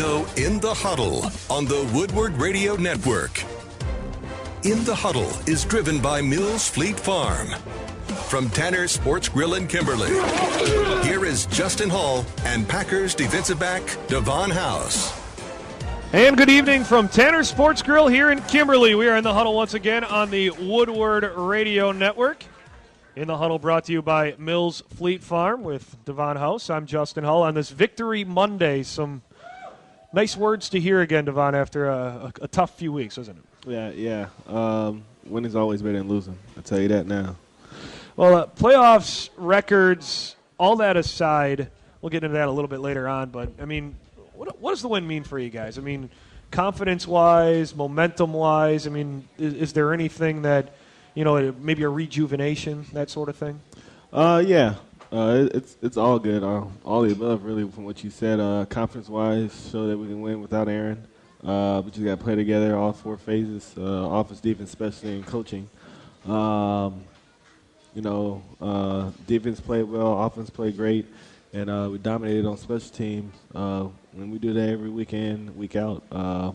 go In the Huddle on the Woodward Radio Network. In the Huddle is driven by Mills Fleet Farm. From Tanner Sports Grill in Kimberly, here is Justin Hall and Packers defensive back Davon House. And good evening from Tanner Sports Grill here in Kimberly. We are in the Huddle once again on the Woodward Radio Network. In the Huddle brought to you by Mills Fleet Farm with Davon House. I'm Justin Hull on this Victory Monday. Some nice words to hear again, Davon, after a tough few weeks, wasn't it? Yeah. Winning's always better than losing. I'll tell you that now. Well, playoffs, records, all that aside, we'll get into that a little bit later on. But, I mean, what does the win mean for you guys? I mean, confidence-wise, momentum-wise, I mean, is there anything that, you know, maybe a rejuvenation, that sort of thing? Yeah. It's all good. All the above, really, from what you said. Confidence-wise, show that we can win without Aaron. We just got to play together all four phases, offense, defense, especially in coaching. Defense played well, offense played great, and we dominated on special teams. When we do that every weekend, week out, I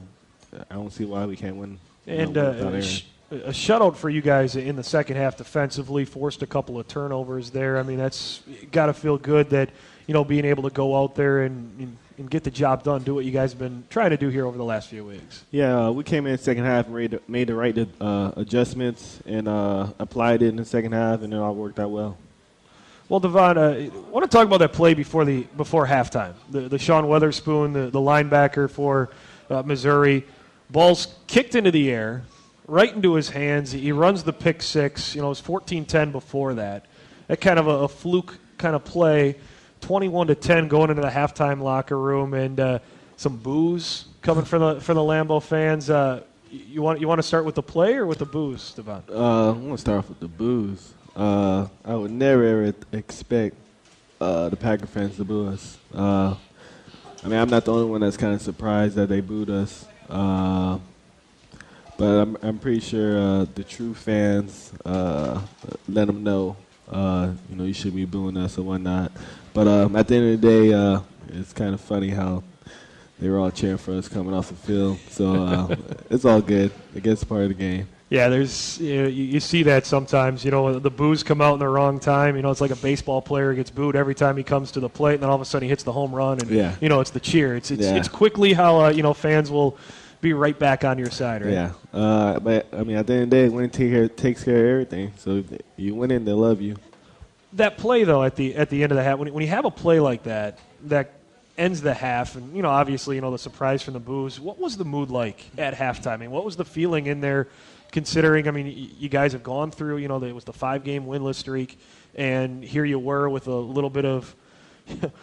don't see why we can't win. Without Aaron. A shutout for you guys in the second half defensively, forced a couple of turnovers there. I mean, that's got to feel good that, you know, being able to go out there and get the job done, do what you guys have been trying to do here over the last few weeks. Yeah, we came in the second half and made the right adjustments and applied it in the second half, and it all worked out well. Well, Davon, I want to talk about that play before halftime. The Sean Weatherspoon, the linebacker for Missouri, ball's kicked into the air, right into his hands. He runs the pick six. You know, it was 14-10 before that. That kind of a fluke kind of play. 21-10 going into the halftime locker room, and some boos coming from the Lambeau fans. You want to start with the play or with the boos, Davon? I want to start off with the boos. I would never ever expect the Packer fans to boo us. I mean, I'm not the only one that's kind of surprised that they booed us. But I'm pretty sure the true fans let them know, you should be booing us or whatnot. But at the end of the day, it's kind of funny how they were all cheering for us coming off the field. So it's all good. I guess it's part of the game. Yeah, there's you see that sometimes. You know, the boos come out in the wrong time. You know, it's like a baseball player gets booed every time he comes to the plate, and then all of a sudden he hits the home run, and you know, it's the cheer. It's quickly how fans will be right back on your side, right? Yeah. But I mean, at the end of the day, winning takes care of everything. So if you win in, they love you. That play, though, at the end of the half, when you have a play like that ends the half, and, you know, obviously, you know, the surprise from the boos, what was the mood like at halftime? I mean, what was the feeling in there, considering, I mean, you guys have gone through, you know, it was the 5-game winless streak, and here you were with a little bit of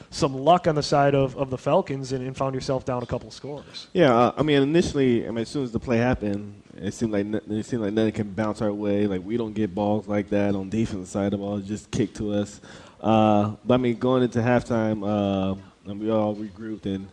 some luck on the side of the Falcons and found yourself down a couple scores. Yeah, I mean, initially, as soon as the play happened, it seemed like nothing can bounce our way. Like, we don't get balls like that on defensive side of the ball. It's just kicked to us. But, I mean, going into halftime, we all regrouped and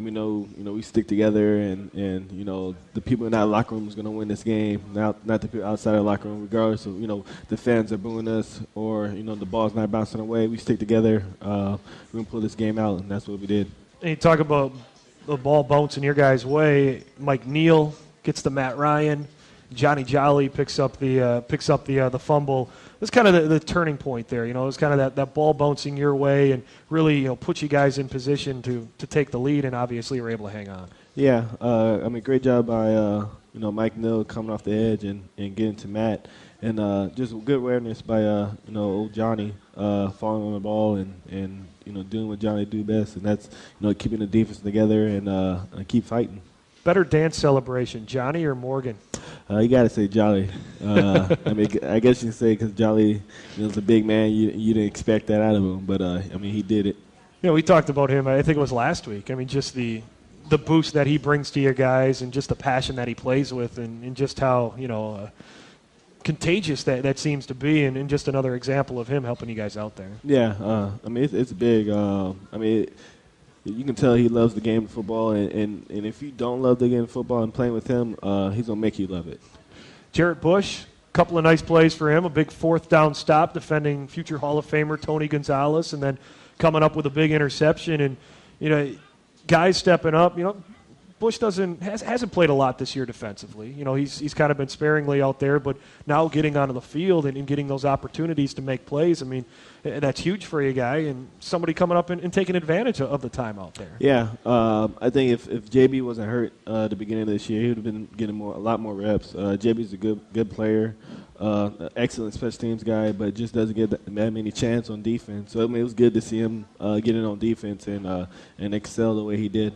we know we stick together and you know, the people in that locker room is going to win this game, not the people outside of the locker room, regardless of, you know, the fans are booing us or, you know, the ball's not bouncing away. We stick together. We're going to pull this game out, and that's what we did. And you talk about the ball bouncing your guys' way. Mike Neal gets to Matt Ryan. Johnny Jolly picks up the fumble. It's kind of the turning point there. You know, it's kind of that ball bouncing your way and really, you know, put you guys in position to take the lead, and obviously you're able to hang on. Yeah, I mean, great job by Mike Neal coming off the edge and getting to Matt, and just good awareness by old Johnny falling on the ball and you know, doing what Johnny do best, and that's, you know, keeping the defense together and keep fighting. Better dance celebration, Johnny or Morgan? You got to say Jolly. I mean, I guess you can say because Jolly is a big man, you didn't expect that out of him, but I mean, he did it. You know, we talked about him, I think it was last week. I mean, just the boost that he brings to your guys and just the passion that he plays with and just how, you know, contagious that seems to be, and just another example of him helping you guys out there. Yeah, I mean, it's big. I mean, you can tell he loves the game of football, and if you don't love the game of football and playing with him, he's going to make you love it. Jarrett Bush, a couple of nice plays for him, a big fourth down stop defending future Hall of Famer Tony Gonzalez, and then coming up with a big interception. And, you know, guys stepping up. Bush hasn't played a lot this year defensively. He's kind of been sparingly out there, but now getting onto the field and getting those opportunities to make plays, I mean, that's huge for you guy and somebody coming up and taking advantage of the time out there. Yeah, I think if JB wasn't hurt at the beginning of this year, he would have been getting a lot more reps. JB's a good player, excellent special teams guy, but just doesn't get that many chances on defense. So I mean, it was good to see him get in on defense and excel the way he did.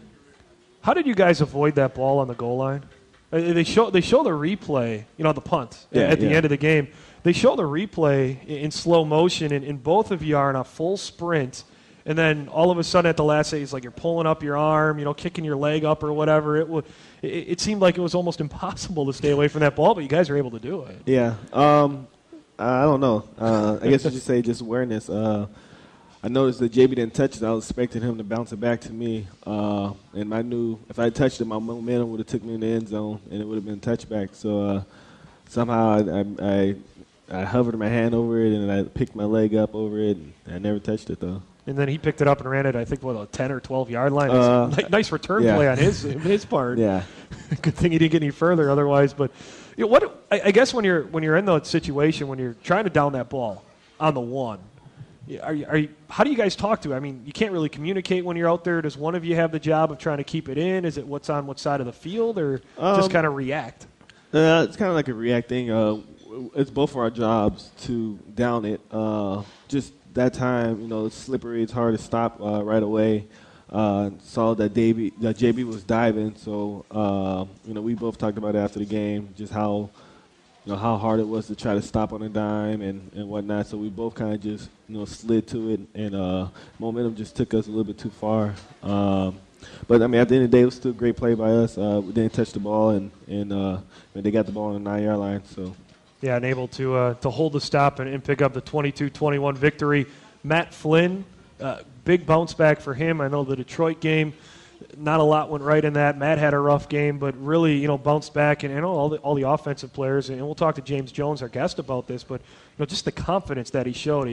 How did you guys avoid that ball on the goal line? They show the replay, the punt at the end of the game. They show the replay in slow motion, and both of you are in a full sprint, and then all of a sudden at the last second, it's like you're pulling up your arm, kicking your leg up or whatever. It seemed like it was almost impossible to stay away from that ball, but you guys were able to do it. Yeah. I don't know. I guess you should say just awareness. I noticed that JB didn't touch it. I was expecting him to bounce it back to me. And I knew if I touched it, my momentum would have took me in the end zone, and it would have been a touchback. So somehow I hovered my hand over it, and I picked my leg up over it, and I never touched it, though. And then he picked it up and ran it, I think, a 10 or 12-yard line. Nice return play on his part. Yeah. Good thing he didn't get any further otherwise. But I guess when you're in that situation, when you're trying to down that ball on the one, how do you guys talk to it? I mean, you can't really communicate when you're out there. Does one of you have the job of trying to keep it in? Is it what's on what side of the field, or just kind of react? It's kind of like a react thing. It's both of our jobs to down it. Just that time, it's slippery. It's hard to stop right away. Saw that JB was diving, so we both talked about it after the game, just how hard it was to try to stop on a dime and whatnot. So we both kind of just, slid to it, and momentum just took us a little bit too far. But, I mean, at the end of the day, it was still a great play by us. We didn't touch the ball, and they got the ball on the 9-yard line. So, yeah, and able to hold the stop and pick up the 22-21 victory. Matt Flynn, big bounce back for him. I know the Detroit game, not a lot went right in that. Matt had a rough game, but really, bounced back, and all the offensive players. And we'll talk to James Jones, our guest, about this. But just the confidence that he showed.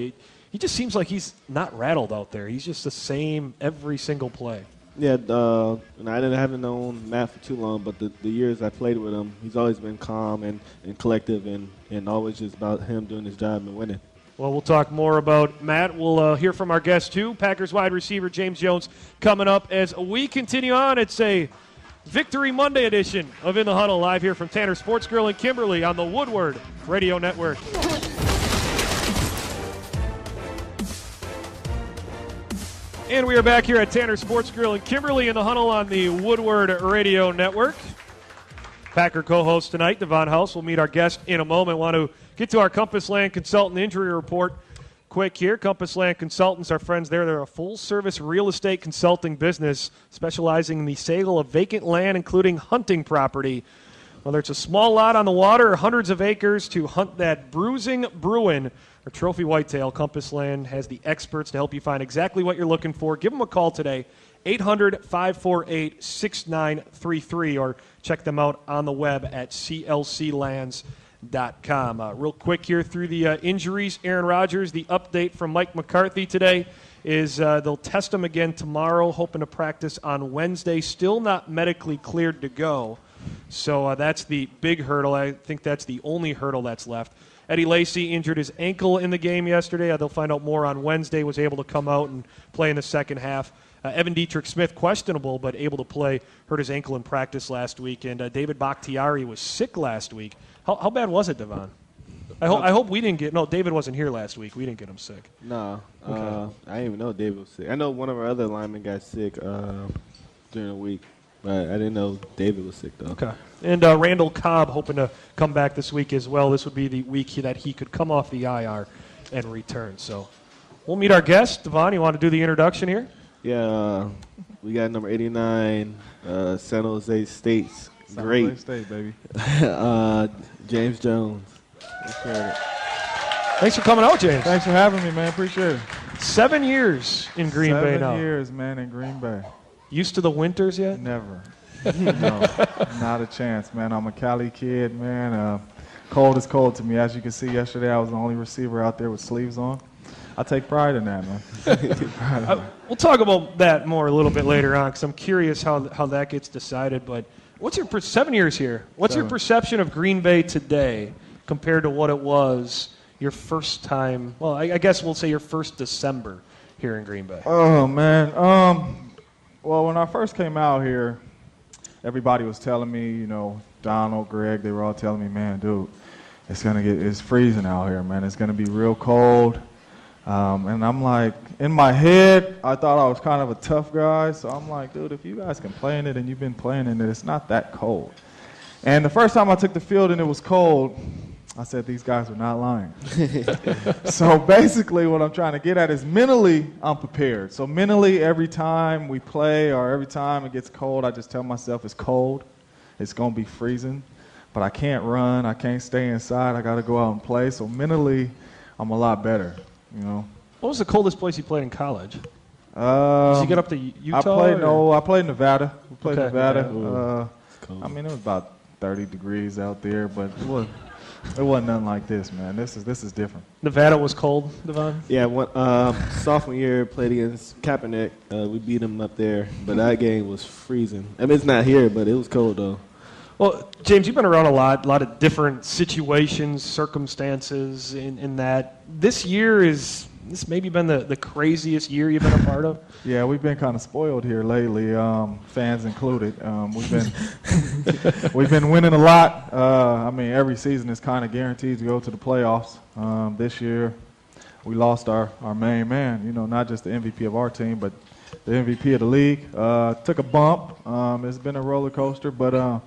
He just seems like he's not rattled out there. He's just the same every single play. Yeah, and I haven't known Matt for too long, but the years I played with him, he's always been calm and collective, and always just about him doing his job and winning. Well, we'll talk more about Matt. We'll hear from our guest, too, Packers wide receiver James Jones, coming up as we continue on. It's a Victory Monday edition of In the Huddle, live here from Tanner Sports Grill in Kimberly on the Woodward Radio Network. And we are back here at Tanner Sports Grill in Kimberly in the Huddle on the Woodward Radio Network. Packer co-host tonight, Davon House. We'll meet our guest in a moment. Want to get to our Compass Land Consultant injury report quick here. Compass Land Consultants, our friends there, they're a full-service real estate consulting business specializing in the sale of vacant land, including hunting property. Whether it's a small lot on the water or hundreds of acres to hunt that bruising Bruin or trophy whitetail, Compass Land has the experts to help you find exactly what you're looking for. Give them a call today, 800-548-6933, or check them out on the web at clclands.com. Real quick here through the injuries, Aaron Rodgers, the update from Mike McCarthy today is they'll test him again tomorrow, hoping to practice on Wednesday. Still not medically cleared to go. So that's the big hurdle. I think that's the only hurdle that's left. Eddie Lacy injured his ankle in the game yesterday. They'll find out more on Wednesday. Was able to come out and play in the second half. Evan Dietrich Smith, questionable, but able to play. Hurt his ankle in practice last week. And David Bakhtiari was sick last week. How bad was it, Devon? I hope we didn't get – no, David wasn't here last week. We didn't get him sick. No. Okay. I didn't even know David was sick. I know one of our other linemen got sick during the week. But I didn't know David was sick, though. Okay. And Randall Cobb hoping to come back this week as well. This would be the week that he could come off the IR and return. So we'll meet our guest. Devon, you want to do the introduction here? Yeah. We got number 89, San Jose State's great. San Jose State, baby. James Jones. Thanks for coming out, James. Thanks for having me, man. Appreciate it. 7 years in Green Bay now. 7 years, man, in Green Bay. Used to the winters yet? Never. No, not a chance, man. I'm a Cali kid, man. Cold is cold to me. As you can see, yesterday I was the only receiver out there with sleeves on. I take pride in that, man. We'll talk about that more a little bit later on because I'm curious how that gets decided. But what's your 7 years here? What's your perception of Green Bay today compared to what it was your first time? Well, I guess we'll say your first December here in Green Bay. Oh, man. Well, when I first came out here, everybody was telling me, you know, Donald, Greg, they were all telling me, man, dude, it's freezing out here, man. It's gonna be real cold. And I'm like, in my head, I thought I was kind of a tough guy. So I'm like, dude, if you guys can play in it and you've been playing in it, it's not that cold. And the first time I took the field and it was cold, I said, these guys are not lying. So basically what I'm trying to get at is mentally, I'm prepared. So mentally, every time we play or every time it gets cold, I just tell myself it's cold. It's going to be freezing. But I can't run. I can't stay inside. I got to go out and play. So mentally, I'm a lot better, you know. What was the coldest place you played in college? Did you get up to Utah? I played Nevada. We played Okay. Nevada. I mean, it was about 30 degrees out there, but it wasn't nothing like this, man. This is different. Nevada was cold, Davon? Yeah, sophomore year, played against Kaepernick. We beat him up there, but that game was freezing. I mean, it's not here, but it was cold, though. Well, James, you've been around a lot of different situations, circumstances in that. This year this maybe been the craziest year you've been a part of? Yeah, we've been kind of spoiled here lately, fans included. We've been winning a lot. I mean, every season is kind of guaranteed to go to the playoffs. This year, we lost our main man, you know, not just the MVP of our team, but the MVP of the league. Took a bump. It's been a roller coaster, but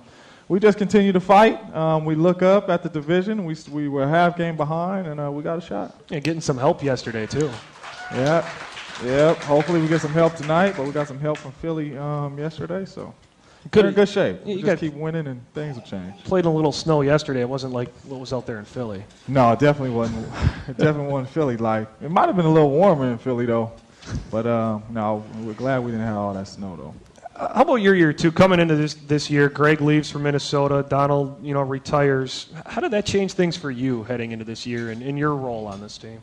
we just continue to fight. We look up at the division. We were a half game behind, and we got a shot. Yeah, getting some help yesterday, too. Yeah. Hopefully we get some help tonight, but we got some help from Philly yesterday, so we're in good shape. Yeah, Just keep winning, and things will change. Played in a little snow yesterday. It wasn't like what was out there in Philly. No, it definitely wasn't. It definitely wasn't Philly like. It might have been a little warmer in Philly, though. But, no, we're glad we didn't have all that snow, though. How about your year, too? Coming into this year, Greg leaves for Minnesota. Donald, retires. How did that change things for you heading into this year and your role on this team?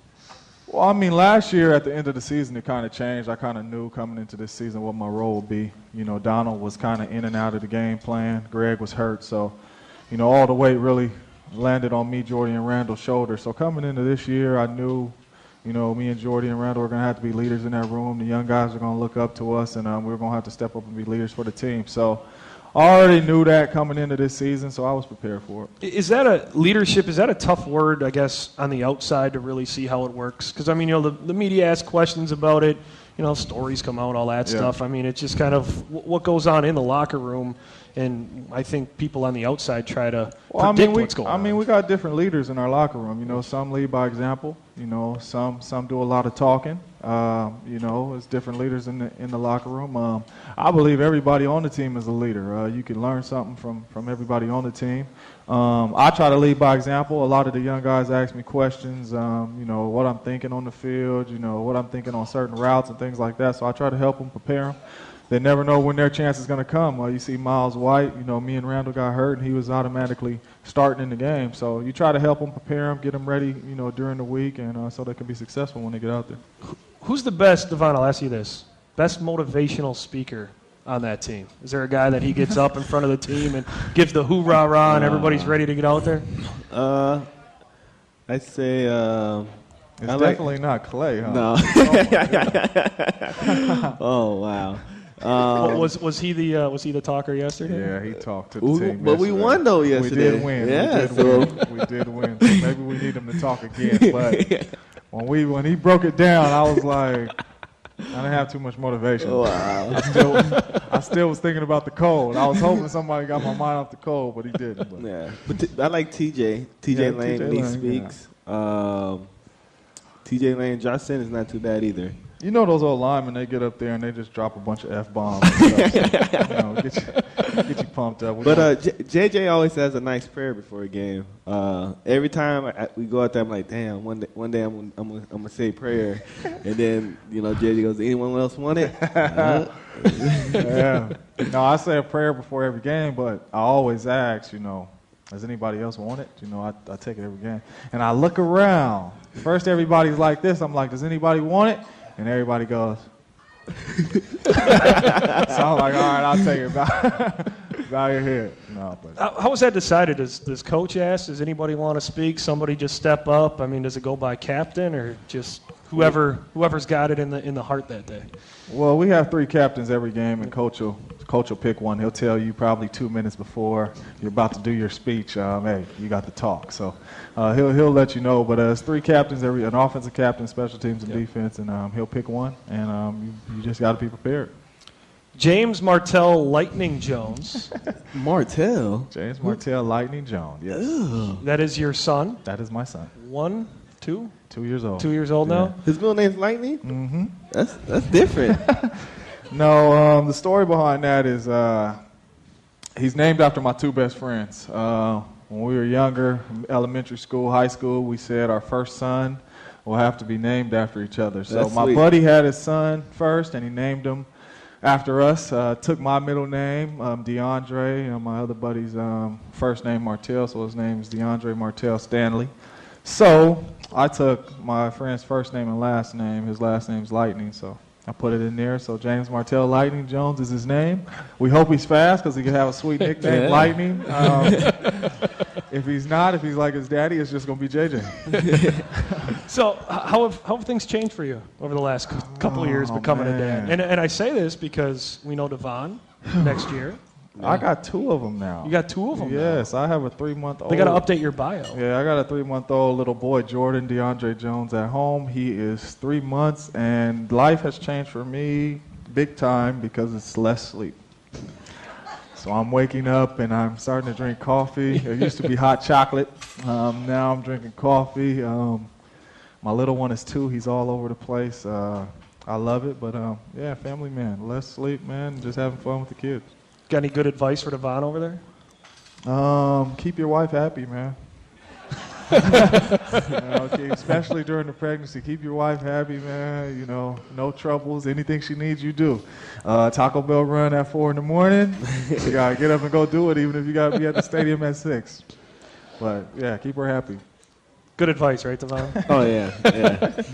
Well, I mean, last year at the end of the season, it kind of changed. I kind of knew coming into this season what my role would be. You know, Donald was kind of in and out of the game plan. Greg was hurt. So, all the weight really landed on me, Jordy, and Randall's shoulders. So coming into this year, I knew me and Jordy and Randall are going to have to be leaders in that room. The young guys are going to look up to us, and we're going to have to step up and be leaders for the team. So I already knew that coming into this season, so I was prepared for it. Is that a tough word, I guess, on the outside to really see how it works? Because, I mean, the media asks questions about it. Stories come out, all that stuff. I mean, it's just kind of what goes on in the locker room. And I think people on the outside try to predict what's going on. I mean, we got different leaders in our locker room. Some lead by example. Some do a lot of talking. There's different leaders in the locker room. I believe everybody on the team is a leader. You can learn something from everybody on the team. I try to lead by example. A lot of the young guys ask me questions, what I'm thinking on the field, what I'm thinking on certain routes and things like that. So I try to help them, prepare them. They never know when their chance is going to come. You see Miles White, me and Randall got hurt, and he was automatically starting in the game. So you try to help them, prepare them, get them ready, during the week, and so they can be successful when they get out there. Who's the best, Davon, I'll ask you this, best motivational speaker on that team? Is there a guy that he gets up in front of the team and gives the hoorah-rah and everybody's ready to get out there? I'd say it's definitely not Clay, huh? No. Oh, wow. Was he the talker yesterday? Yeah, he talked to the team. But we won though yesterday. We did win. Yeah, we did win. So maybe we need him to talk again. But when he broke it down, I was like, I didn't have too much motivation. Wow. I still was thinking about the cold. I was hoping somebody got my mind off the cold, but he didn't. But. Yeah, but I like TJ. TJ Lane when he speaks. Yeah. TJ Lane, Josh Sinn is not too bad either. Those old linemen, they get up there and they just drop a bunch of F-bombs. And stuff. Get you pumped up. But JJ always has a nice prayer before a game. Every time we go out there, I'm like, damn, one day I'm gonna say prayer. And then, JJ goes, anyone else want it? Yeah. No, I say a prayer before every game, but I always ask, Does anybody else want it? You know, I take it every game. And I look around. First, everybody's like this. I'm like, does anybody want it? And everybody goes. So I'm like, all right, I'll take it. Bow your head. No, but How was that decided? Does coach ask? Does anybody want to speak? Somebody just step up? I mean, does it go by captain or just whoever's got it in the heart that day? Well, we have 3 captains every game, and coach will pick one. He'll tell you probably 2 minutes before you're about to do your speech, hey, you got to talk. So he'll let you know. But it's 3 captains, an offensive captain, special teams, and defense, and he'll pick one, and you just got to be prepared. James Martell Lightning Jones. Martell? James Martell Lightning Jones, yes. Ew. That is your son? That is my son. 1, 2? 2 years old. 2 years old now? His middle name's Lightning? Mm-hmm. That's different. No, the story behind that is he's named after my 2 best friends. When we were younger, elementary school, high school, we said our first son will have to be named after each other. So That's my sweet. buddy had his son first, and he named him after us. Took my middle name, DeAndre, and my other buddy's first name, Martell, so his name is DeAndre Martell Stanley. So I took my friend's first name and last name. His last name's Lightning, so I put it in there. So James Martell Lightning Jones is his name. We hope he's fast because he can have a sweet nickname, Lightning. If he's not, if he's like his daddy, it's just going to be JJ. So how have things changed for you over the last couple of years becoming a dad? And I say this because we know Davon next year. I got 2 of them now. You got 2 of them Yes, I have a 3-month-old. They got to update your bio. Yeah, I got a 3-month-old little boy, Jordan DeAndre Jones, at home. He is 3 months, and life has changed for me big time because it's less sleep. So I'm waking up, and I'm starting to drink coffee. It used to be hot chocolate. Now I'm drinking coffee. My little one is 2. He's all over the place. I love it, but yeah, family man. Less sleep, man. Just having fun with the kids. Got any good advice for Davon over there? Keep your wife happy, man. Especially during the pregnancy. Keep your wife happy, man. You know, no troubles. Anything she needs, you do. Taco Bell run at 4 in the morning. You got to get up and go do it, even if you got to be at the stadium at 6. But, yeah, keep her happy. Good advice, right, Davon? Oh, yeah.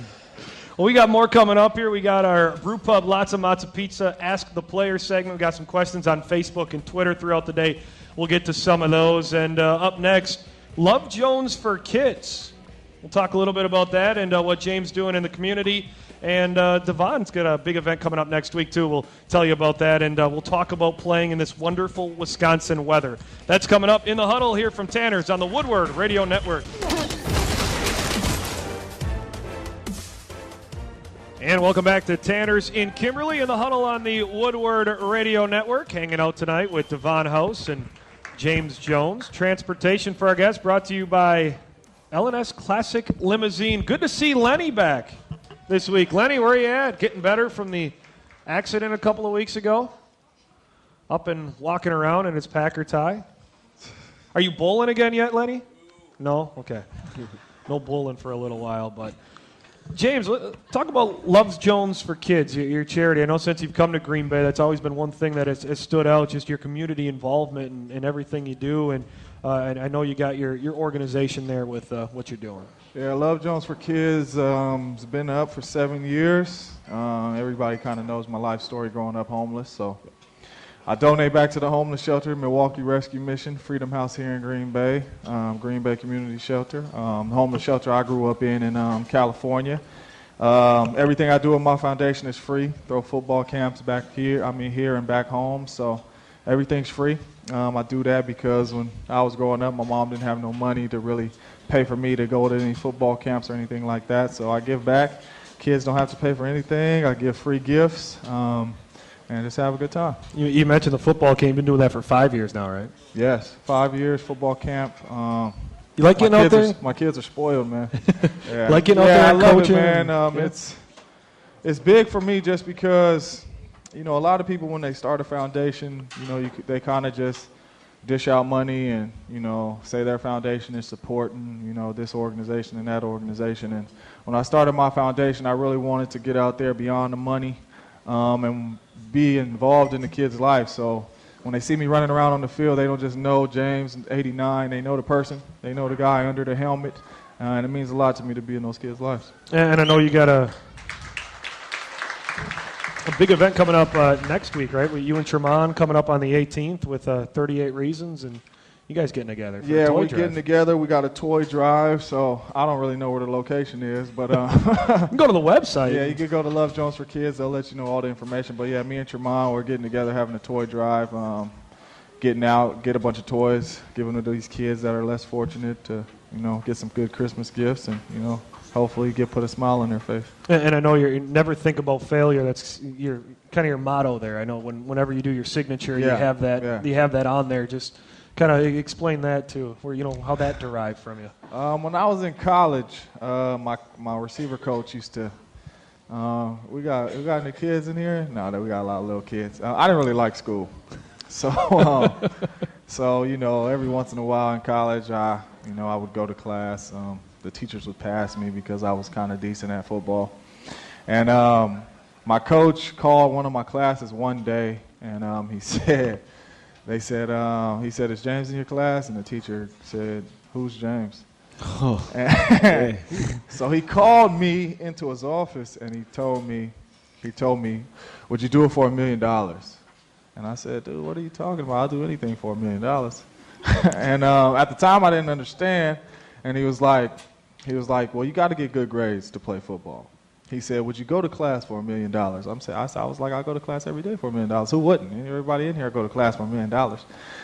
Well, we got more coming up here. We got our Brew Pub Lots of Matzo Pizza Ask the Player segment. We got some questions on Facebook and Twitter throughout the day. We'll get to some of those. And up next, Love Jones for Kids. We'll talk a little bit about that and what James doing in the community. And Davon's got a big event coming up next week, too. We'll tell you about that. And we'll talk about playing in this wonderful Wisconsin weather. That's coming up in the Huddle here from Tanner's on the Woodward Radio Network. And welcome back to Tanner's in Kimberly in the Huddle on the Woodward Radio Network. Hanging out tonight with Davon House and James Jones. Transportation for our guests brought to you by L&S Classic Limousine. Good to see Lenny back this week. Lenny, where are you at? Getting better from the accident a couple of weeks ago? Up and walking around in his Packer tie? Are you bowling again yet, Lenny? No? Okay. No bowling for a little while, but... James, talk about Love Jones for Kids, your charity. I know since you've come to Green Bay, that's always been one thing that has stood out, just your community involvement in everything you do. And I know you got your organization there with what you're doing. Yeah, Love Jones for Kids has been up for 7 years. Everybody kind of knows my life story growing up homeless. So I donate back to the homeless shelter, Milwaukee Rescue Mission, Freedom House here in Green Bay Community Shelter. The homeless shelter I grew up in California. Everything I do in my foundation is free. Throw football camps here and back home, so everything's free. I do that because when I was growing up, my mom didn't have no money to really pay for me to go to any football camps or anything like that, so I give back. Kids don't have to pay for anything. I give free gifts. And just have a good time. You mentioned the football camp. You've been doing that for 5 years now, right? Yes, 5 years, football camp. You like getting out there? My kids are spoiled, man. Yeah. Like getting out there and coaching? I love it, man. It's big for me just because, you know, a lot of people when they start a foundation, you know, they kind of just dish out money and, you know, say their foundation is supporting, you know, this organization and that organization. And when I started my foundation, I really wanted to get out there beyond the money and be involved in the kids' life. So when they see me running around on the field, they don't just know James 89. They know the person. They know the guy under the helmet. And it means a lot to me to be in those kids' lives. And I know you got a big event coming up next week, right? With you and Tremont coming up on the 18th with 38 Reasons, and you guys getting together for a toy we're drive. getting together. We got a toy drive, so I don't really know where the location is, but you can go to the website. Yeah, you can go to Love Jones for Kids. They'll let you know all the information. But yeah, me and Tremont, we're getting together, having a toy drive, getting out, get a bunch of toys, giving them to these kids that are less fortunate to, get some good Christmas gifts and, hopefully put a smile on their face. And I know you never think about failure. That's your kind of your motto there. I know whenever you do your signature, you have that. Yeah. You have that on there. Just kind of explain that too, where how that derived from you. When I was in college, my receiver coach used to. We got any kids in here? No, we got a lot of little kids. I didn't really like school, so every once in a while in college, I would go to class. The teachers would pass me because I was kind of decent at football, and my coach called one of my classes one day, and he said. He said, is James in your class? And the teacher said, who's James? Oh, so he called me into his office and he told me, would you do it for $1 million? And I said, dude, what are you talking about? I'll do anything for $1 million. And at the time I didn't understand. And he was like, well, you got to get good grades to play football. He said, would you go to class for $1 million? I was like, I go to class every day for $1 million. Who wouldn't? Everybody in here go to class for $1 million.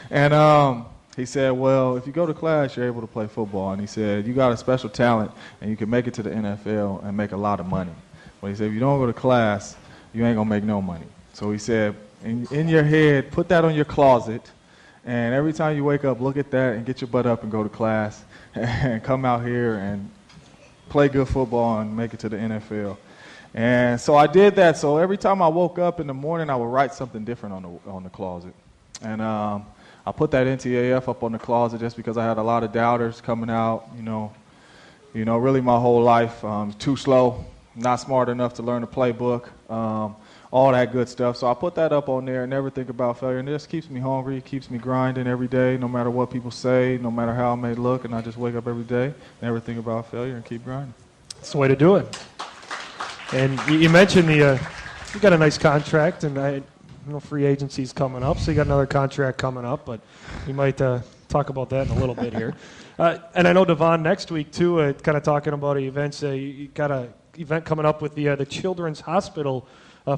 And he said, well, if you go to class, you're able to play football. And he said, you got a special talent, and you can make it to the NFL and make a lot of money. But he said, if you don't go to class, you ain't going to make no money. So he said, in your head, put that on your closet, and every time you wake up, look at that and get your butt up and go to class and come out here and play good football and make it to the NFL. And so I did that. So every time I woke up in the morning, I would write something different on the closet. And I put that NTAF up on the closet just because I had a lot of doubters coming out, really my whole life. Too slow, not smart enough to learn the playbook, all that good stuff. So I put that up on there and never think about failure. And it just keeps me hungry, it keeps me grinding every day, no matter what people say, no matter how I may look. And I just wake up every day, never think about failure, and keep grinding. That's the way to do it. And you mentioned you got a nice contract, and free agency's coming up, so you got another contract coming up, but we might talk about that in a little bit here. And I know, Davon, next week, too, kind of talking about events, you got an event coming up with the Children's Hospital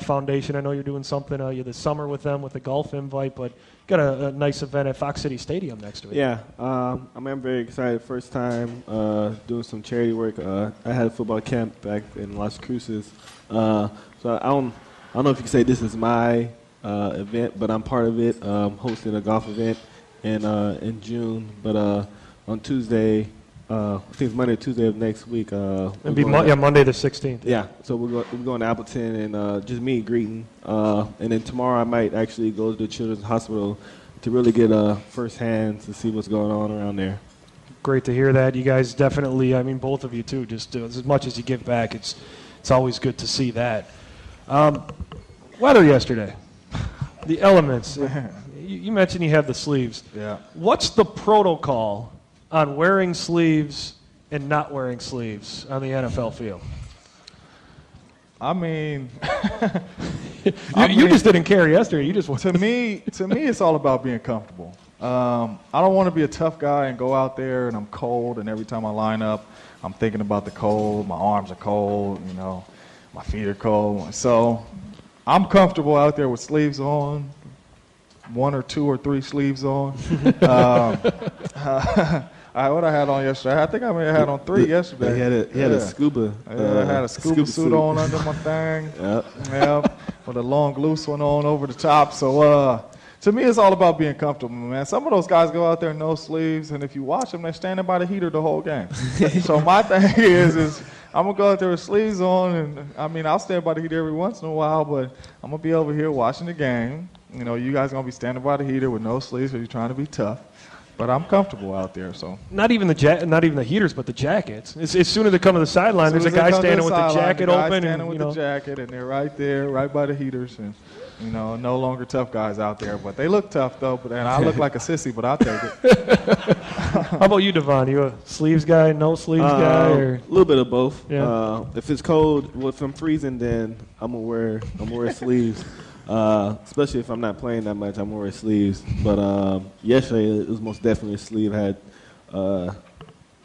Foundation. I know you're doing something this summer with them with a golf invite, but got a nice event at Fox City Stadium next week. Yeah, I'm very excited. First time doing some charity work. I had a football camp back in Las Cruces. So I don't know if you can say this is my event, but I'm part of it. Hosting a golf event in June. But on Tuesday, I think it's Monday or Tuesday of next week. It'll be Monday the 16th. Yeah, so we're going to Appleton and just me greeting. And then tomorrow I might actually go to the Children's Hospital to really get firsthand to see what's going on around there. Great to hear that. You guys definitely, both of you too, just as much as you give back, it's always good to see that. Weather yesterday, the elements. You mentioned you have the sleeves. Yeah. What's the protocol on wearing sleeves and not wearing sleeves on the NFL field? You just didn't care yesterday. You just to me, it's all about being comfortable. I don't want to be a tough guy and go out there and I'm cold, and every time I line up, I'm thinking about the cold. My arms are cold, my feet are cold. So I'm comfortable out there with sleeves on, 1 or 2 or 3 sleeves on. What I had on yesterday, I think I may have had on 3 yesterday. He had a scuba. I had a scuba suit on under my thing. Yep. With a long loose one on over the top. So to me, it's all about being comfortable, man. Some of those guys go out there no sleeves, and if you watch them, they're standing by the heater the whole game. So my thing is I'm gonna go out there with sleeves on, and I'll stand by the heater every once in a while, but I'm gonna be over here watching the game. You guys are gonna be standing by the heater with no sleeves because you're trying to be tough. But I'm comfortable out there, so. Not even the heaters, but the jackets. As soon as they come to the sideline, there's a guy standing with the jacket open. Standing with the jacket, and they're right there, right by the heaters. And You know, no longer tough guys out there, but they look tough though. But and I look like a sissy, but I'll take it. How about you, Davon? You a sleeves guy, no sleeves guy, or a little bit of both. Yeah. If it's cold, if I'm freezing, then I'm gonna wear sleeves. Especially if I'm not playing that much, I'm gonna wear sleeves. But yesterday it was most definitely a sleeve. Had a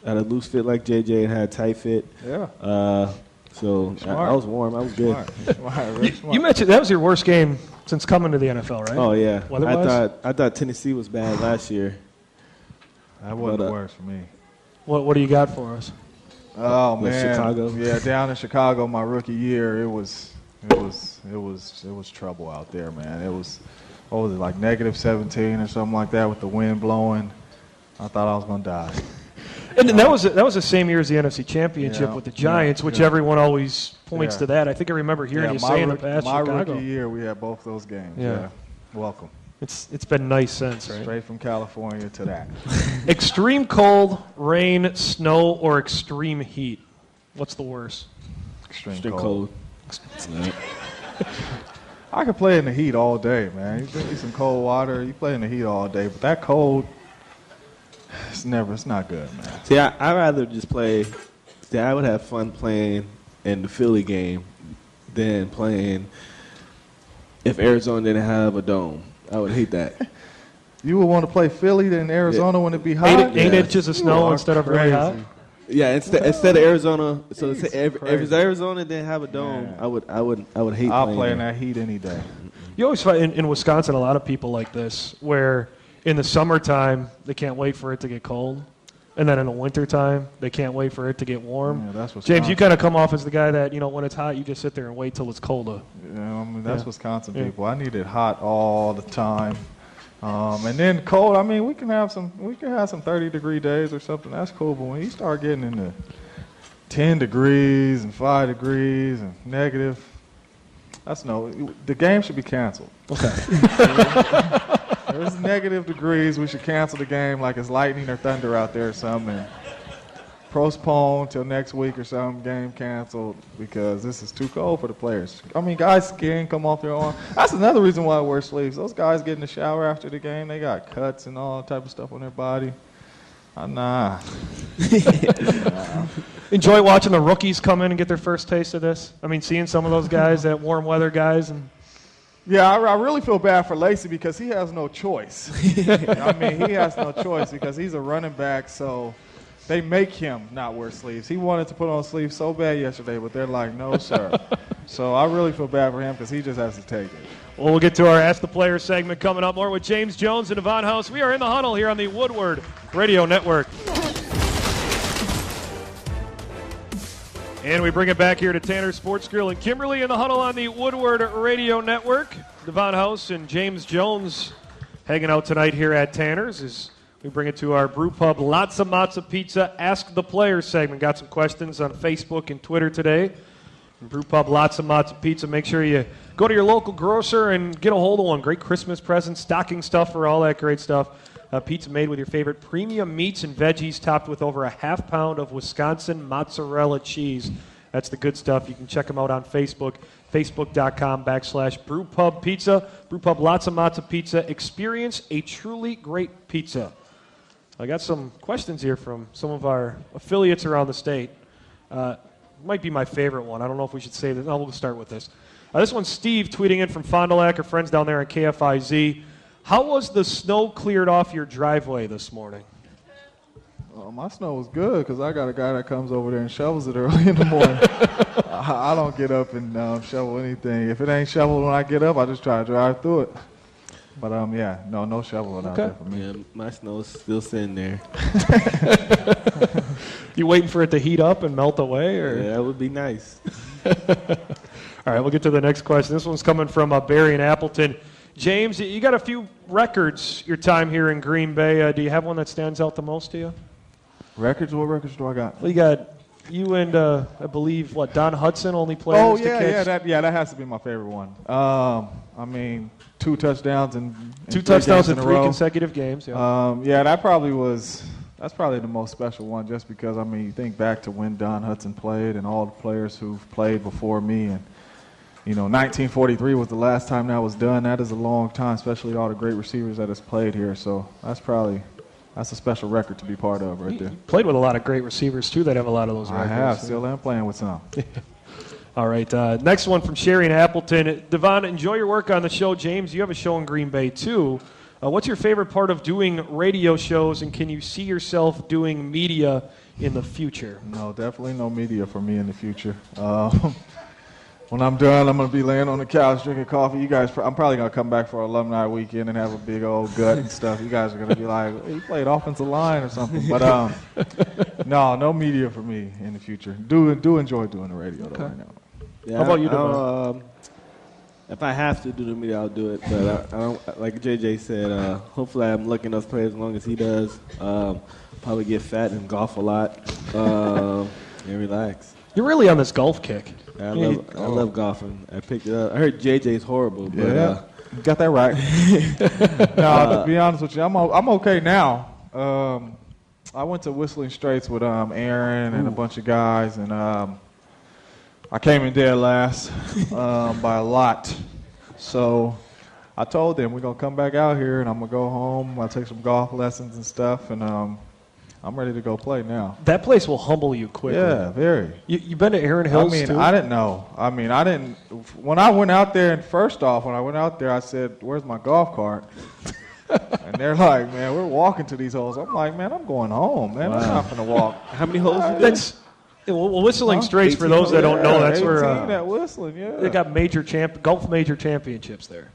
loose fit like JJ and had a tight fit. Yeah. So I was warm. I was good. Smart. You mentioned that was your worst game since coming to the NFL, right? Oh yeah. Weather-wise? I thought Tennessee was bad last year. That wasn't the worst for me. What do you got for us? Oh man, Chicago. Yeah, down in Chicago, my rookie year, it was trouble out there, man. It was, what was it, like -17 or something like that with the wind blowing. I thought I was gonna die. And that was the same year as the NFC Championship Yeah, with the Giants, which everyone always points to that. I think I remember hearing you say in the past. My Chicago. rookie year, we had both those games. Yeah. Welcome. It's been nice since, right? Straight from California to that. Extreme cold, rain, snow, or extreme heat. What's the worst? Extreme Cold. I could play in the heat all day, man. You drink me some cold water, you play in the heat all day. But that cold, it's not good, man. See, I'd rather just play. See, I would have fun playing in the Philly game than playing if Arizona didn't have a dome. I would hate that. You would want to play Philly than Arizona when it be hot? 8 inches of snow instead of really hot? Yeah, instead of Arizona. So He's if Arizona didn't have a dome, Man. I would hate. I'll playing play in there. that heat any day. You always find in Wisconsin a lot of people like this, where in the summertime they can't wait for it to get cold, and then in the wintertime they can't wait for it to get warm. Yeah, that's James, you kind of come off as the guy that, when it's hot, you just sit there and wait till it's colder. That's Yeah. Wisconsin Yeah. people. I need it hot all the time. And then cold, I mean, we can have some 30-degree days or something. That's cool. But when you start getting into 10 degrees and 5 degrees and negative, the game should be canceled. Okay. There's negative degrees. We should cancel the game like it's lightning or thunder out there or something. And postpone till next week or something. Game canceled because this is too cold for the players. I mean, guys' skin come off their arm. That's another reason why I wear sleeves. Those guys get in the shower after the game. They got cuts and all type of stuff on their body. Nah. Enjoy watching the rookies come in and get their first taste of this. I mean, seeing some of those guys, that warm weather guys, and Yeah, I really feel bad for Lacey because he has no choice. I mean, he has no choice because he's a running back, so they make him not wear sleeves. He wanted to put on sleeves so bad yesterday, but they're like, no, sir. So I really feel bad for him because he just has to take it. well, we'll get to our Ask the Player segment coming up. More with James Jones and Davon House. We are in the huddle here on the Woodward Radio Network. And we bring it back here to Tanner Sports Grill and Kimberly in the huddle on the Woodward Radio Network. Davon House and James Jones hanging out tonight here at Tanner's as we bring it to our brew pub, Lots of Matzo Pizza Ask the Player segment. Got some questions on Facebook and Twitter today. Brew pub, Lots of Matzo Pizza. Make sure you go to your local grocer and get a hold of one. Great Christmas presents, stocking stuffer, all that great stuff. Pizza made with your favorite premium meats and veggies, topped with over a half pound of Wisconsin mozzarella cheese. That's the good stuff. You can check them out on Facebook, facebook.com/brewpubpizza. Brewpub, Lots of Matzo Pizza. Experience a truly great pizza. I got some questions here from some of our affiliates around the state. Might be my favorite one. I don't know if we should say this. No, we'll start with this. This one's Steve tweeting in from Fond du Lac, our friends down there at KFIZ. How was the snow cleared off your driveway this morning? My snow was good because I got a guy that comes over there and shovels it early in the morning. I don't get up and shovel anything. If it ain't shoveled when I get up, I just try to drive through it. But no shoveling out there for me. Yeah, my snow's still sitting there. You waiting for it to heat up and melt away, or? Yeah, that would be nice. All right, we'll get to the next question. This one's coming from Barry in Appleton. James, you got a few records your time here in Green Bay. Do you have one that stands out the most to you? Records? What records do I got? Well, you got you and I believe Don Hudson, only players to catch. that has to be my favorite one. I mean, 2 touchdowns in two 3 touchdowns games in a 3 row. consecutive games. Yeah. That's probably the most special one, just because you think back to when Don Hudson played and all the players who've played before me, and 1943 was the last time that was done. That is a long time, especially all the great receivers that has played here. So that's a special record to be part of right there. You played with a lot of great receivers, too, that have a lot of those records. I have. Still am playing with some. All right. Next one from Sherry in Appleton. Davon, enjoy your work on the show. James, you have a show in Green Bay, too. What's your favorite part of doing radio shows, and can you see yourself doing media in the future? No, definitely no media for me in the future. When I'm done, I'm going to be laying on the couch drinking coffee. You guys, I'm probably going to come back for alumni weekend and have a big old gut and stuff. You guys are going to be like, hey, you played offensive line or something. But no media for me in the future. Do enjoy doing the radio though right now. Yeah, how about you, Davon? If I have to do the media, I'll do it. But I don't, like JJ said, hopefully I'm lucky enough to play as long as he does. Probably get fat and golf a lot and relax. You're really on this golf kick. I love golfing. I picked it up. I heard JJ's horrible, but yeah, got that right. No, to be honest with you, I'm okay now. I went to Whistling Straits with Aaron and a bunch of guys, and I came in dead last by a lot. So I told them we're gonna come back out here, and I'm gonna go home. I'll take some golf lessons and stuff, and I'm ready to go play now. That place will humble you quickly. Yeah, very. You been to Aaron Hills, too? I didn't know. When I went out there, and first off, when I went out there, I said, where's my golf cart? And they're like, man, we're walking to these holes. I'm like, man, I'm going home, man. I'm not going to walk. How many holes you did? Well, Whistling Straits, for those that don't know, that's where at Whistling, they got golf major championships there.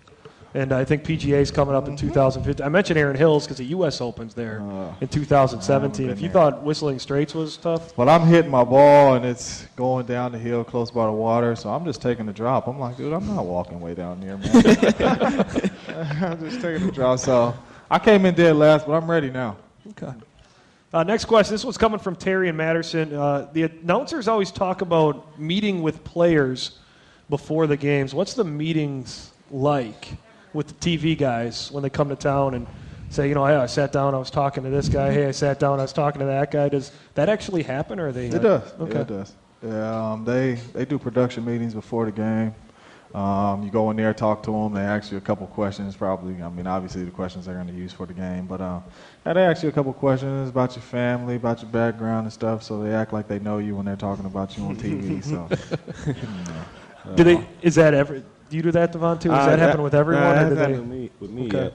And I think PGA is coming up in 2015. I mentioned Aaron Hills because the U.S. Open's there in 2017. If you thought Whistling Straits was tough. But I'm hitting my ball, and it's going down the hill close by the water, so I'm just taking the drop. I'm like, dude, I'm not walking way down there, man. I'm just taking the drop. So I came in dead last, but I'm ready now. Okay. Next question. This one's coming from Terry and Matterson. The announcers always talk about meeting with players before the games. What's the meetings like with the TV guys when they come to town and say, hey, I sat down, I was talking to this guy. Hey, I sat down, I was talking to that guy. Does that actually happen, or are they? It does. Okay. Yeah, it does. Yeah, they do production meetings before the game. You go in there, talk to them. They ask you a couple questions. Probably, obviously the questions they're going to use for the game. But they ask you a couple questions about your family, about your background and stuff. So they act like they know you when they're talking about you on TV. So. Do you do that, Davon, too? Does that happen with everyone? That happened with me. Okay. Yeah.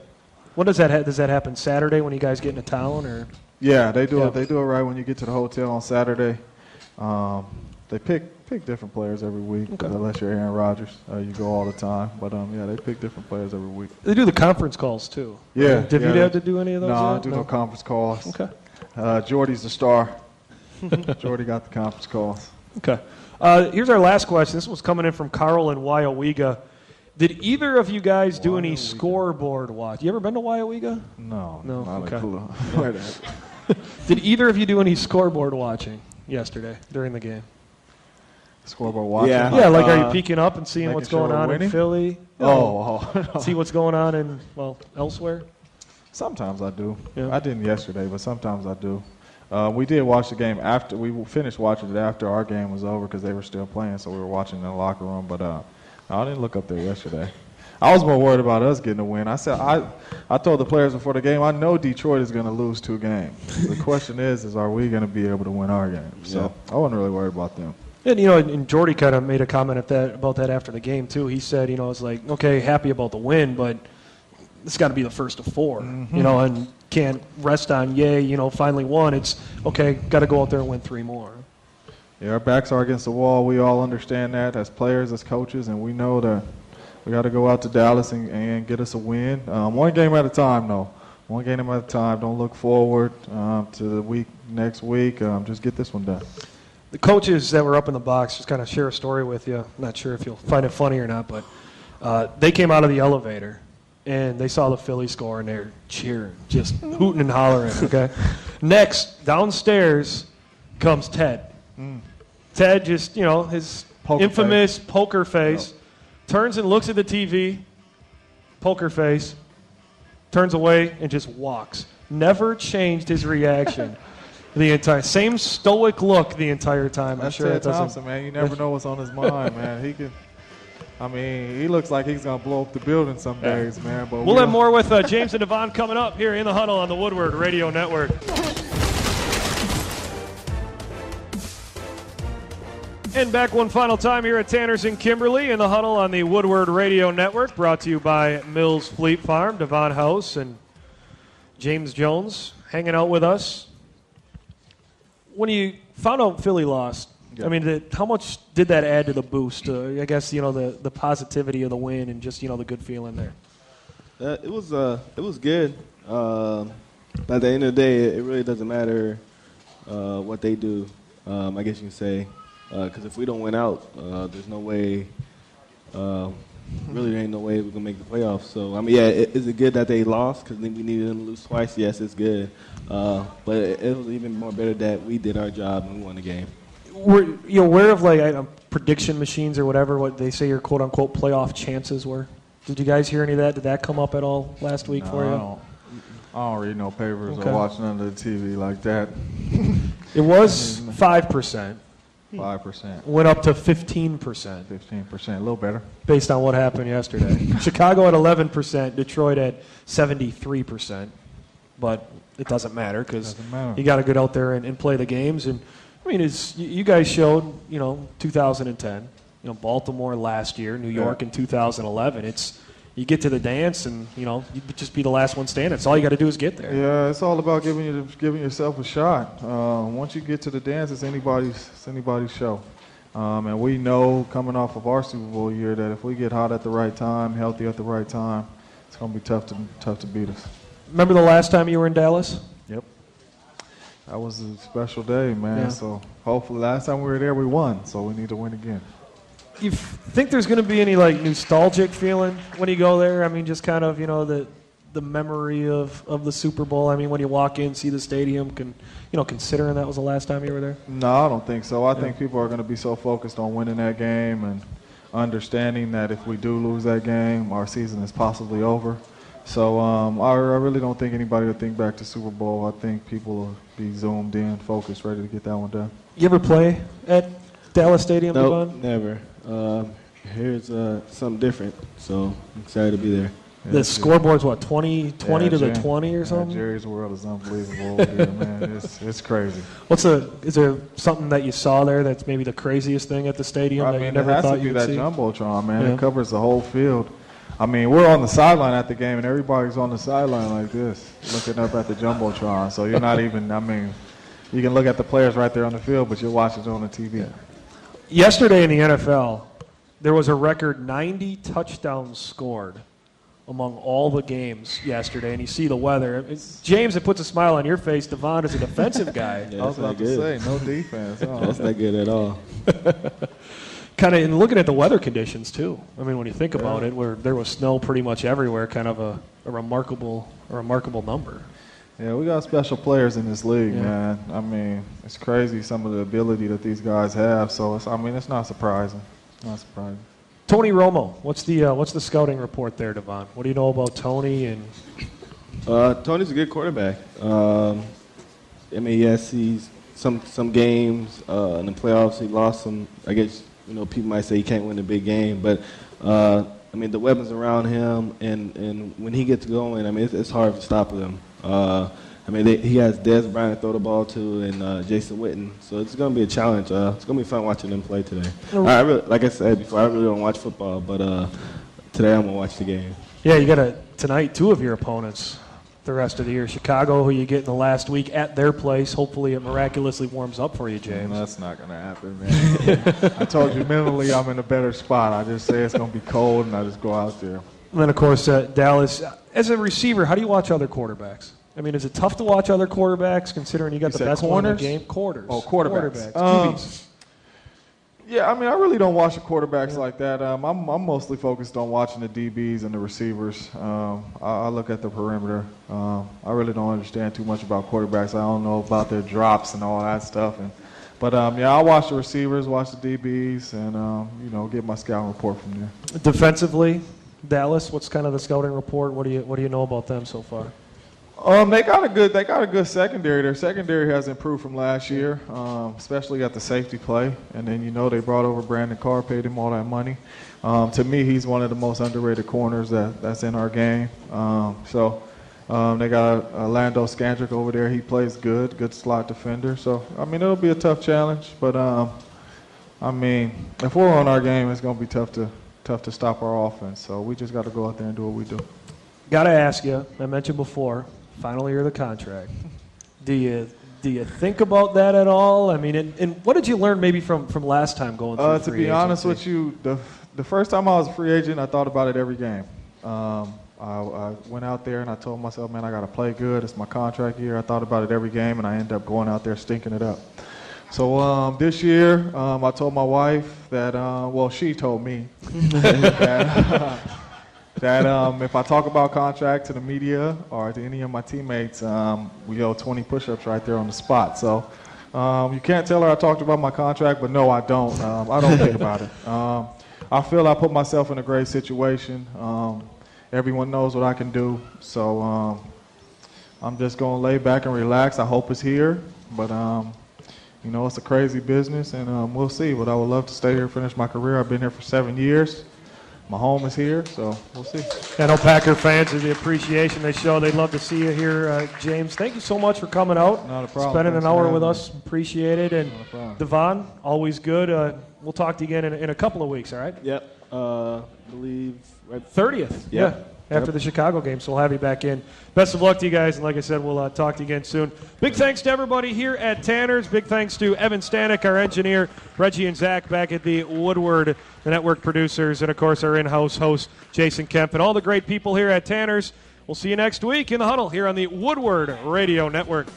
What does that does that happen Saturday when you guys get into town, or? Yeah, they do it. They do it right when you get to the hotel on Saturday. They pick different players every week. Okay. Unless you're Aaron Rodgers, you go all the time. But they pick different players every week. They do the conference calls too. Yeah. Did you have to do any of those? No, I do no conference calls. Okay. Jordy's the star. Jordy got the conference calls. Okay. Here's our last question. This was coming in from Carl in Wyowega. Did either of you guys do any scoreboard watch? You ever been to Wyowega? No. Okay. Did either of you do any scoreboard watching yesterday during the game? Scoreboard watching? Yeah, like are you peeking up and seeing what's going on in Philly? No. See what's going on in, elsewhere? Sometimes I do. Yeah. I didn't yesterday, but sometimes I do. We did watch the game after. We finished watching it after our game was over because they were still playing, so we were watching in the locker room. But I didn't look up there yesterday. I was more worried about us getting a win. I said I told the players before the game, I know Detroit is going to lose 2 games. The question is are we going to be able to win our game? So I wasn't really worried about them. And, and Jordy kind of made a comment about that after the game, too. He said, it's like, okay, happy about the win, but it's got to be the first of 4, and can't rest on, finally won. It's, okay, got to go out there and win 3 more. Yeah, our backs are against the wall. We all understand that as players, as coaches, and we know that we got to go out to Dallas and get us a win. One game at a time, though. One game at a time. Don't look forward to the next week. Just get this one done. The coaches that were up in the box, just kind of share a story with you. I'm not sure if you'll find it funny or not, but they came out of the elevator, and they saw the Philly score, and they're cheering, just hooting and hollering, okay? Next, downstairs comes Ted. Ted just, his infamous poker face, turns and looks at the TV, poker face, turns away, and just walks. Never changed his reaction. Same stoic look the entire time. That's Ted Thompson, man. You never know what's on his mind, man. I mean, he looks like he's going to blow up the building some days, man. But we'll have more with James and Davon coming up here in the Huddle on the Woodward Radio Network. And back one final time here at Tanner's in Kimberly in the Huddle on the Woodward Radio Network, brought to you by Mills Fleet Farm, Davon House, and James Jones hanging out with us. When you found out Philly lost, I mean, how much did that add to the boost? I guess, the positivity of the win and just, the good feeling there. It was good. But at the end of the day, it really doesn't matter what they do, I guess you can say. Because if we don't win out, there's no way, really there ain't no way we're going to make the playoffs. So, I mean, yeah, is it good that they lost because we needed them to lose twice? Yes, it's good. But it was even more better that we did our job and we won the game. Were you aware of, prediction machines or whatever, what they say your quote-unquote playoff chances were? Did you guys hear any of that? Did that come up at all last week for you? I don't read no papers or watch none of the TV like that. It was 5%. 5%. Went up to 15%. 15%, a little better. Based on what happened yesterday. Chicago at 11%, Detroit at 73%. But it doesn't matter because you got to get out there and play the games. And I mean, you guys showed, 2010, Baltimore last year, New York in 2011. You get to the dance and, you just be the last one standing. That's all you got to do is get there. Yeah, it's all about giving yourself a shot. Once you get to the dance, it's anybody's show. And we know coming off of our Super Bowl year that if we get hot at the right time, healthy at the right time, it's going to be tough to beat us. Remember the last time you were in Dallas? Yep. That was a special day, man. Yeah. So hopefully last time we were there, we won. So we need to win again. You think there's going to be any nostalgic feeling when you go there? I mean, just kind of the memory of the Super Bowl. I mean, when you walk in, see the stadium, considering that was the last time you were there. No, I don't think so. I think people are going to be so focused on winning that game and understanding that if we do lose that game, our season is possibly over. So I really don't think anybody will think back to Super Bowl. I think people will be zoomed in, focused, ready to get that one done. You ever play at Dallas Stadium, Nope, Davon? never. Here's something different, so I'm excited to be there. Yeah, the scoreboard's what, 20 to the 20 or something? Jerry's World is unbelievable over here, man. It's crazy. Is there something that you saw there that's maybe the craziest thing at the stadium that you never thought you would see? It has to be that Jumbotron, man. Yeah. It covers the whole field. I mean, we're on the sideline at the game, and everybody's on the sideline like this, looking up at the Jumbotron. So you're not even, you can look at the players right there on the field, but you're watching it on the TV. Yeah. Yesterday in the NFL, there was a record 90 touchdowns scored among all the games yesterday, and you see the weather. James, it puts a smile on your face. Davon is a defensive guy. Yeah, I was about to say, no defense. Oh. That's not good at all. Kind of, and looking at the weather conditions, too. I mean, when you think about it, where there was snow pretty much everywhere, kind of a remarkable number. Yeah, we got special players in this league, man. I mean, it's crazy some of the ability that these guys have. So, it's not surprising. It's not surprising. Tony Romo, what's the scouting report there, Davon? What do you know about Tony? And Tony's a good quarterback. Yes, he's some games in the playoffs he lost some. I guess people might say he can't win a big game, but the weapons around him and when he gets going, it's hard to stop him. He has Dez Bryant to throw the ball to and Jason Witten, so it's going to be a challenge. It's going to be fun watching them play today. Like I said before, I really don't watch football, but today I'm going to watch the game. Yeah, you got tonight 2 of your opponents the rest of the year. Chicago, who you get in the last week at their place. Hopefully it miraculously warms up for you, James. That's not going to happen, man. I told you mentally I'm in a better spot. I just say it's going to be cold, and I just go out there. And then, of course, Dallas. As a receiver, how do you watch other quarterbacks? Is it tough to watch other quarterbacks considering you got the best one in the game? Quarters. Oh, quarterbacks. QBs. Yeah, I really don't watch the quarterbacks like that. I'm mostly focused on watching the DBs and the receivers. I look at the perimeter. I really don't understand too much about quarterbacks. I don't know about their drops and all that stuff. But I watch the receivers, watch the DBs, and get my scouting report from there. Defensively, Dallas, what's kind of the scouting report? What do you know about them so far? They got a good secondary. Their secondary has improved from last year, especially at the safety play. And then they brought over Brandon Carr, paid him all that money. To me, he's one of the most underrated corners that's in our game. They got Lando Skandrick over there. He plays good slot defender. So, I mean, it'll be a tough challenge. But, I mean, if we're on our game, it's going to be tough to stop our offense. So we just got to go out there and do what we do. Got to ask you, I mentioned before, final year of the contract. Do you think about that at all? I mean, and what did you learn maybe from last time going through To be honest with you, the first time I was a free agent, I thought about it every game. I went out there and I told myself, man, I got to play good. It's my contract year. I thought about it every game, and I ended up going out there stinking it up. So this year, I told my wife that, she told me that if I talk about contract to the media or to any of my teammates, we go 20 push-ups right there on the spot. So you can't tell her I talked about my contract, but no, I don't. I don't think about it. I feel I put myself in a great situation. Everyone knows what I can do. So I'm just going to lay back and relax. I hope it's here. But, it's a crazy business, and we'll see. But I would love to stay here, finish my career. I've been here for 7 years. My home is here, so we'll see. I know Packer fans are the appreciation they show. They'd love to see you here, James. Thank you so much for coming out. Not a problem. Spending Thanks an hour for with having us. Appreciate it. And Davon, always good. We'll talk to you again in a couple of weeks, all right? Yep. I believe right 30th. Yeah. After the Chicago game, so we'll have you back in. Best of luck to you guys, and like I said, we'll talk to you again soon. Big thanks to everybody here at Tanner's. Big thanks to Evan Stanek, our engineer, Reggie and Zach back at the Woodward, the network producers, and, of course, our in-house host, Jason Kemp, and all the great people here at Tanner's. We'll see you next week in the Huddle here on the Woodward Radio Network.